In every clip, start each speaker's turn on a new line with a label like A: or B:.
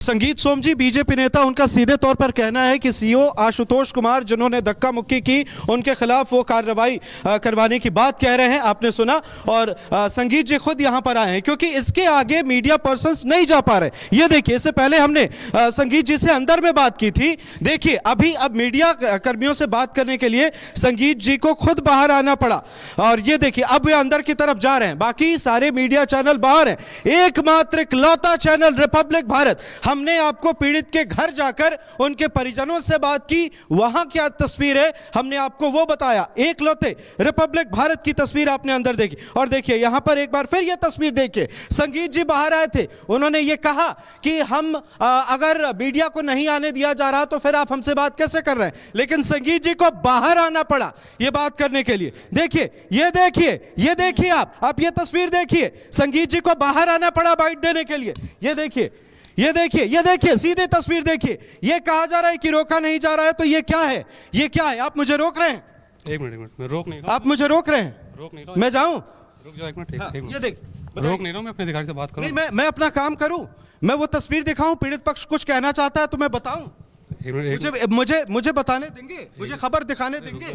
A: संगीत सोम जी बीजेपी नेता, उनका सीधे तौर पर कहना है कि सीओ आशुतोष कुमार जिन्होंने धक्का मुक्की की उनके खिलाफ वो कार्रवाई करवाने की बात कह रहे हैं। आपने सुना। और संगीत जी खुद यहां पर आए हैं क्योंकि इसके आगे मीडिया पर्संस नहीं जा पा रहे। ये देखिए, इससे पहले हमने संगीत जी से अंदर में बात की थी। देखिए अभी अब मीडिया कर्मियों से बात करने के लिए संगीत जी को खुद बाहर आना पड़ा। और ये देखिए अब वे अंदर की तरफ जा रहे हैं, बाकी सारे मीडिया चैनल बाहर हैं। एकमात्र इकलौता चैनल रिपब्लिक भारत, हमने आपको पीड़ित के घर जाकर उनके परिजनों से बात की, वहां क्या तस्वीर है हमने आपको वो बताया। एक लौते रिपब्लिक भारत की तस्वीर आपने अंदर देखी। और देखिए यहां पर एक बार फिर ये तस्वीर देखिए, संगीत जी बाहर आए थे, उन्होंने ये कहा कि हम अगर मीडिया को नहीं आने दिया जा रहा तो फिर आप हमसे बात कैसे कर रहे हैं। लेकिन संगीत जी को बाहर आना पड़ा ये बात करने के लिए। देखिए ये देखिए, ये देखिए आप ये तस्वीर देखिए, संगीत जी को बाहर आना पड़ा बाइट देने के लिए। ये देखिए, ये देखिए, ये देखिए, सीधे तस्वीर देखिए। ये कहा जा रहा है कि रोका नहीं जा रहा है, तो ये क्या है, ये क्या है? आप मुझे रोक रहे हैं।
B: एक मिनट, मैं रोक नहीं रहा।
A: आप मुझे रोक रहे हैं?
B: रोक नहीं रहा।
A: मैं जाऊं?
B: रुक जाओ एक मिनट।
A: हाँ, ये देख,
B: रोक नहीं रहा, मैं अपने अधिकारी से बात करूं।
A: नहीं, मैं अपना काम करूं, मैं वो तस्वीर दिखाऊं, पीड़ित पक्ष कुछ कहना चाहता है तो मैं बताऊं। मुझे बताने देंगे, मुझे खबर दिखाने देंगे,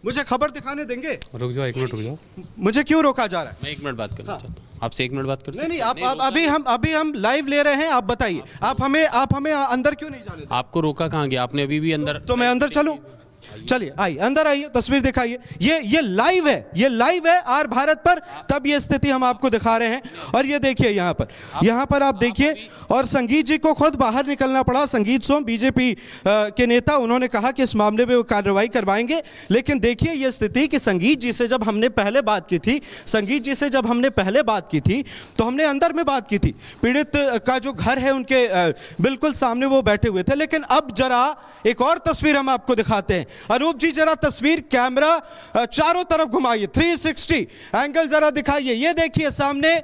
A: मुझे खबर दिखाने देंगे।
B: रुक जाओ एक मिनट, रुक जाओ।
A: मुझे क्यों रोका जा रहा है?
C: मैं एक मिनट बात करना चाहता हूँ आपसे। एक मिनट बात कर।
A: नहीं, आप अभी हम लाइव ले रहे हैं। आप बताइए, आप हमें अंदर क्यों नहीं जाने?
C: आपको रोका कहाँ गया? आपने अभी भी अंदर।
A: तो मैं अंदर चलूं? चलिए आइए, अंदर आइए, तस्वीर दिखाइए। ये लाइव है, ये लाइव है आर भारत पर, तब ये स्थिति हम आपको दिखा रहे हैं। और ये देखिए यहाँ पर आप देखिए। और संगीत जी को खुद बाहर निकलना पड़ा। संगीत सोम बीजेपी के नेता, उन्होंने कहा कि इस मामले में वो कार्रवाई करवाएंगे। लेकिन देखिए ये स्थिति कि संगीत जी से जब हमने पहले बात की थी, तो हमने अंदर में बात की थी। पीड़ित का जो घर है उनके बिल्कुल सामने वो बैठे हुए थे। लेकिन अब जरा एक और तस्वीर हम आपको दिखाते हैं। अनूप जी जरा तस्वीर, कैमरा चारों तरफ घुमाइए, 360 एंगल जरा दिखाइए। ये देखिए सामने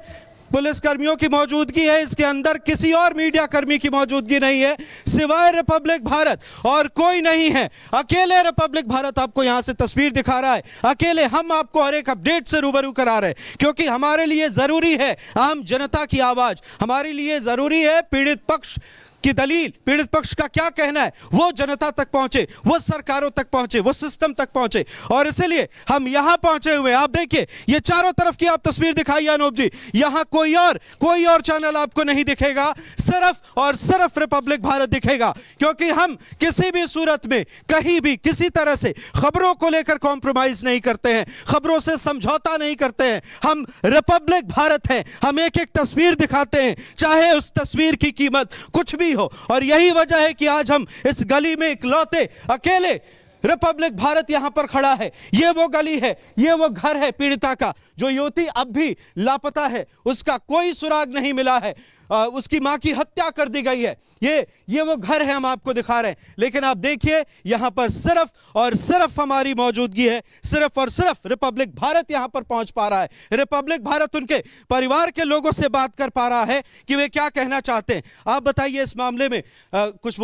A: पुलिस कर्मियों की मौजूदगी है, इसके अंदर किसी और मीडिया कर्मी की मौजूदगी नहीं है सिवाय रिपब्लिक भारत, और कोई नहीं है। अकेले रिपब्लिक भारत आपको यहां से तस्वीर दिखा रहा है। अकेले हम आपको हर एक अपडेट से रूबरू करा रहे हैं, क्योंकि हमारे लिए जरूरी है आम जनता की आवाज, हमारे लिए जरूरी है पीड़ित पक्ष की दलील, पीड़ित पक्ष का क्या कहना है वो जनता तक पहुंचे, वो सरकारों तक पहुंचे, वो सिस्टम तक पहुंचे। और इसलिए हम यहां पहुंचे हुए। आप देखिए ये चारों तरफ की आप तस्वीर दिखाइए अनूप जी, यहां कोई और चैनल आपको नहीं दिखेगा, सिर्फ और सिर्फ रिपब्लिक भारत दिखेगा। क्योंकि हम किसी भी सूरत में कहीं भी किसी तरह से खबरों को लेकर कॉम्प्रोमाइज नहीं करते हैं, खबरों से समझौता नहीं करते हैं। हम रिपब्लिक भारत हैं, हम एक एक तस्वीर दिखाते हैं, चाहे उस तस्वीर की कीमत कुछ भी हो। और यही वजह है कि आज हम इस गली में इकलौते अकेले रिपब्लिक भारत यहां पर खड़ा है। ये वो गली है, ये वो घर है पीड़िता का, जो युवती अब भी लापता है, उसका कोई सुराग नहीं मिला है, उसकी मां की हत्या कर दी गई है। ये वो घर है हम आपको दिखा रहे हैं। लेकिन आप देखिए यहां पर सिर्फ और सिर्फ हमारी मौजूदगी है, सिर्फ और सिर्फ रिपब्लिक भारत यहां पर पहुंच पा रहा है। रिपब्लिक भारत उनके परिवार के लोगों से बात कर पा रहा है कि वे क्या कहना चाहते हैं। आप बताइए इस मामले में कुछ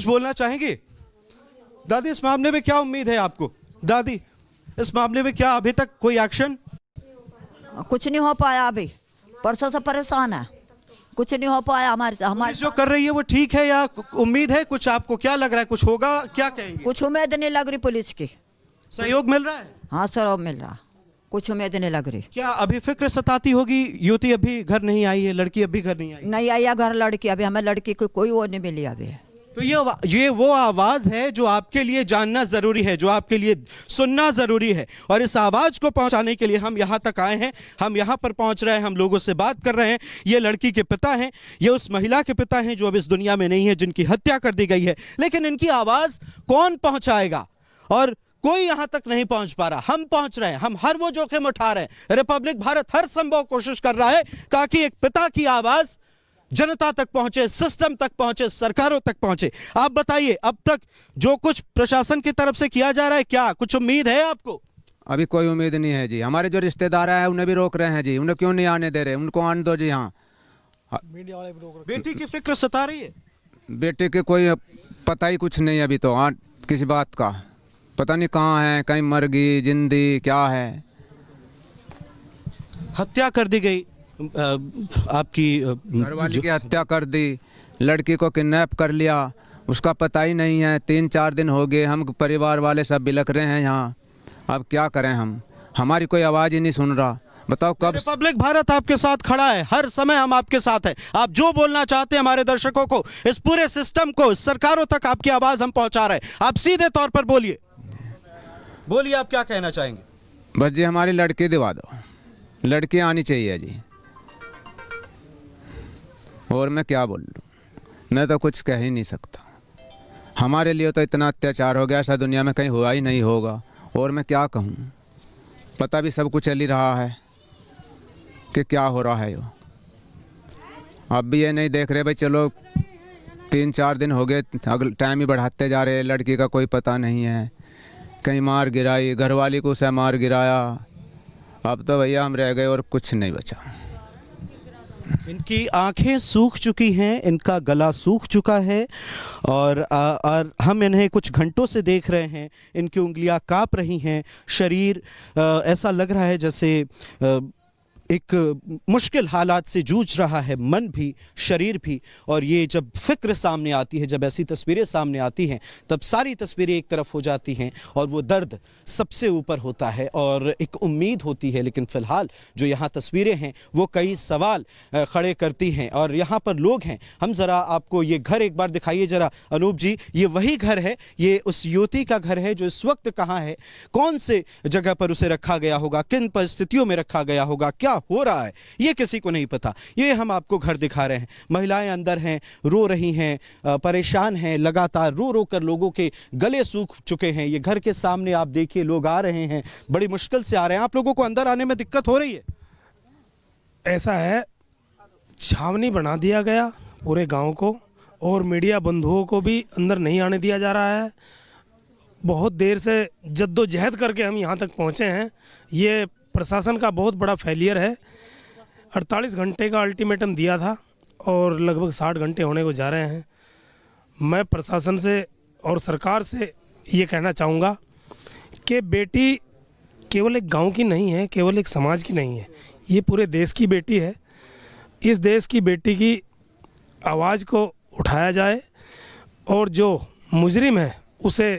A: बोलना चाहेंगे? दादी, इस मामले में क्या उम्मीद है आपको? दादी, इस मामले में क्या अभी तक कोई एक्शन?
D: कुछ नहीं हो पाया, अभी परसों से परेशान है, कुछ नहीं हो पाया। हमारे
A: जो कर रही है वो ठीक है या उम्मीद है कुछ? आपको क्या लग रहा है कुछ होगा? क्या कहेंगे?
D: कुछ उम्मीद नहीं लग रही, पुलिस की
A: सहयोग मिल रहा है?
D: हाँ सहयोग मिल रहा, कुछ उम्मीद नहीं लग रही।
A: क्या अभी फिक्र सताती होगी? युवती अभी घर नहीं आई है, लड़की अभी घर नहीं आई
D: है घर लड़की, अभी हमें लड़की को कोई वो नहीं मिली अभी।
A: तो ये वो आवाज है जो आपके लिए जानना जरूरी है, जो आपके लिए सुनना जरूरी है। और इस आवाज को पहुंचाने के लिए हम यहां तक आए हैं, हम यहां पर पहुंच रहे हैं, हम लोगों से बात कर रहे हैं। ये लड़की के पिता हैं, ये उस महिला के पिता हैं जो अब इस दुनिया में नहीं है, जिनकी हत्या कर दी गई है। लेकिन इनकी आवाज कौन पहुंचाएगा? और कोई यहां तक नहीं पहुंच पा रहा। हम पहुंच रहे हैं, हम हर वो जोखिम उठा रहे हैं। रिपब्लिक भारत हर संभव कोशिश कर रहा है ताकि एक पिता की आवाज जनता तक पहुंचे, सिस्टम तक पहुंचे, सरकारों तक पहुंचे। आप बताइए अब तक जो कुछ प्रशासन की तरफ से किया जा रहा है, क्या कुछ उम्मीद है आपको?
E: अभी कोई उम्मीद नहीं है जी। हमारे जो रिश्तेदार हैं उन्हें भी रोक रहे हैं जी, उन्हें क्यों नहीं आने दे रहे? उनको आने दो जी। हाँ,
A: बेटी की फिक्र सता रही है?
E: बेटे के कोई पता ही कुछ नहीं अभी तो। हाँ, किसी बात का पता नहीं, कहाँ है, कहीं मर गई, जिंदी क्या है।
A: हत्या कर दी गई, आपकी
E: घरवाली की हत्या कर दी, लड़की को किडनैप कर लिया, उसका पता ही नहीं है। 3-4 दिन हो गए, हम परिवार वाले सब बिलख रहे हैं यहाँ। अब क्या करें हम, हमारी कोई आवाज़ ही नहीं सुन रहा। बताओ कब।
A: रिपब्लिक भारत आपके साथ खड़ा है, हर समय हम आपके साथ हैं। आप जो बोलना चाहते हैं हमारे दर्शकों को, इस पूरे सिस्टम को, सरकारों तक आपकी आवाज हम पहुंचा रहे हैं। आप सीधे तौर पर बोलिए, बोलिए आप क्या कहना चाहेंगे।
E: बस जी हमारी लड़की दिवा दो, लड़की आनी चाहिए जी। और मैं क्या बोल लूँ, मैं तो कुछ कह ही नहीं सकता। हमारे लिए तो इतना अत्याचार हो गया, ऐसा दुनिया में कहीं हुआ ही नहीं होगा। और मैं क्या कहूँ, पता भी सब कुछ चल ही रहा है कि क्या हो रहा है। अब भी ये नहीं देख रहे भाई, चलो 3-4 दिन हो गए, अगले टाइम ही बढ़ाते जा रहे हैं। लड़की का कोई पता नहीं है, कहीं मार गिराई, घरवाली को उसे मार गिराया। अब तो भैया हम रह गए और कुछ नहीं बचा।
A: इनकी आंखें सूख चुकी हैं, इनका गला सूख चुका है और हम इन्हें कुछ घंटों से देख रहे हैं। इनकी उंगलियां कांप रही हैं, शरीर ऐसा लग रहा है जैसे एक मुश्किल हालात से जूझ रहा है, मन भी शरीर भी। और ये जब फिक्र सामने आती है, जब ऐसी तस्वीरें सामने आती हैं, तब सारी तस्वीरें एक तरफ हो जाती हैं और वो दर्द सबसे ऊपर होता है और एक उम्मीद होती है। लेकिन फ़िलहाल जो यहाँ तस्वीरें हैं वो कई सवाल खड़े करती हैं। और यहाँ पर लोग हैं, हम ज़रा आपको ये घर एक बार दिखाइए ज़रा अनूप जी। ये वही घर है, ये उस युवती का घर है जो इस वक्त कहाँ है, कौन से जगह पर उसे रखा गया होगा, किन परिस्थितियों में रखा गया होगा, क्या हो रहा है, ये किसी को नहीं पता। ये हम आपको घर दिखा रहे हैं। महिलाएं अंदर हैं, रो रही हैं, परेशान हैं, लगातार रो रो कर लोगों के गले सूख चुके हैं। ये घर के सामने आप देखिए, लोग आ रहे हैं, बड़ी मुश्किल से आ रहे हैं। आप लोगों को अंदर आने में दिक्कत हो रही है?
F: ऐसा है, छावनी बना दिया गया पूरे गांव को और मीडिया बंधुओं को भी अंदर नहीं आने दिया जा रहा है। बहुत देर से जद्दोजहद करके हम यहाँ तक पहुँचे हैं। ये प्रशासन का बहुत बड़ा फेलियर है। 48 घंटे का अल्टीमेटम दिया था और लगभग 60 घंटे होने को जा रहे हैं। मैं प्रशासन से और सरकार से ये कहना चाहूँगा कि बेटी केवल एक गांव की नहीं है, केवल एक समाज की नहीं है, ये पूरे देश की बेटी है। इस देश की बेटी की आवाज़ को उठाया जाए और जो मुजरिम है उसे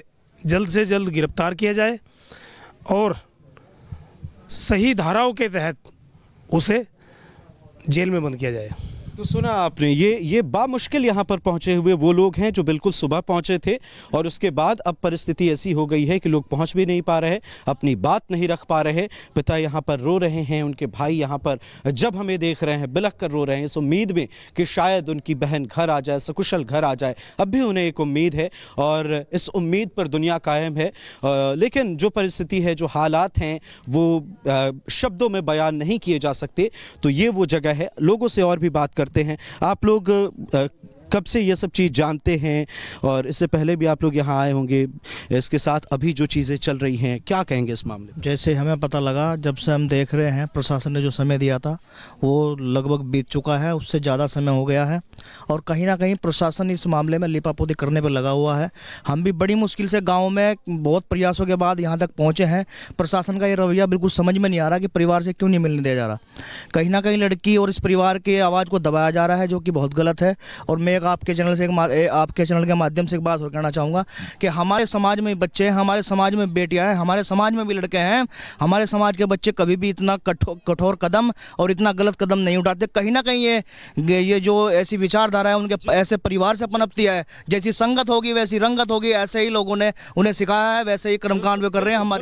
F: जल्द से जल्द गिरफ्तार किया जाए और सही धाराओं के तहत उसे जेल में बंद किया जाए।
A: तो सुना आपने, ये बामुश्किल यहाँ पर पहुँचे हुए वो लोग हैं जो बिल्कुल सुबह पहुँचे थे और उसके बाद अब परिस्थिति ऐसी हो गई है कि लोग पहुँच भी नहीं पा रहे, अपनी बात नहीं रख पा रहे। पिता यहाँ पर रो रहे हैं, उनके भाई यहाँ पर जब हमें देख रहे हैं बिलख कर रो रहे हैं, इस उम्मीद में कि शायद उनकी बहन घर आ जाए, सकुशल घर आ जाए। अब भी उन्हें एक उम्मीद है और इस उम्मीद पर दुनिया कायम है। लेकिन जो परिस्थिति है, जो हालात हैं, वो शब्दों में बयान नहीं किए जा सकते। तो ये वो जगह है। लोगों से और भी बात करते हैं। आप लोग कब से ये सब चीज़ जानते हैं और इससे पहले भी आप लोग यहाँ आए होंगे? इसके साथ अभी जो चीज़ें चल रही हैं, क्या कहेंगे इस मामले में?
G: जैसे हमें पता लगा, जब से हम देख रहे हैं, प्रशासन ने जो समय दिया था वो लगभग बीत चुका है, उससे ज़्यादा समय हो गया है और कहीं ना कहीं प्रशासन इस मामले में लिपापोती करने पर लगा हुआ है। हम भी बड़ी मुश्किल से गाँव में बहुत प्रयासों के बाद यहाँ तक पहुँचे हैं। प्रशासन का ये रवैया बिल्कुल समझ में नहीं आ रहा कि परिवार से क्यों नहीं मिलने दिया जा रहा। कहीं ना कहीं लड़की और इस परिवार की आवाज़ को दबाया जा रहा है, जो कि बहुत गलत है। और मैं आपके चैनल के माध्यम से एक बात और कहना चाहूँगा कि हमारे समाज में बच्चे हैं, हमारे समाज में बेटियां हैं, हमारे समाज में भी लड़के हैं। हमारे समाज के बच्चे कभी भी इतना कठोर कदम और इतना गलत कदम नहीं उठाते। कहीं ना कहीं ये जो ऐसी विचारधारा है उनके ऐसे परिवार से पनपती है। जैसी संगत होगी वैसी रंगत होगी, ऐसे ही लोगों ने उन्हें सिखाया है, वैसे ही कर्मकांड वे कर रहे हैं। हमारी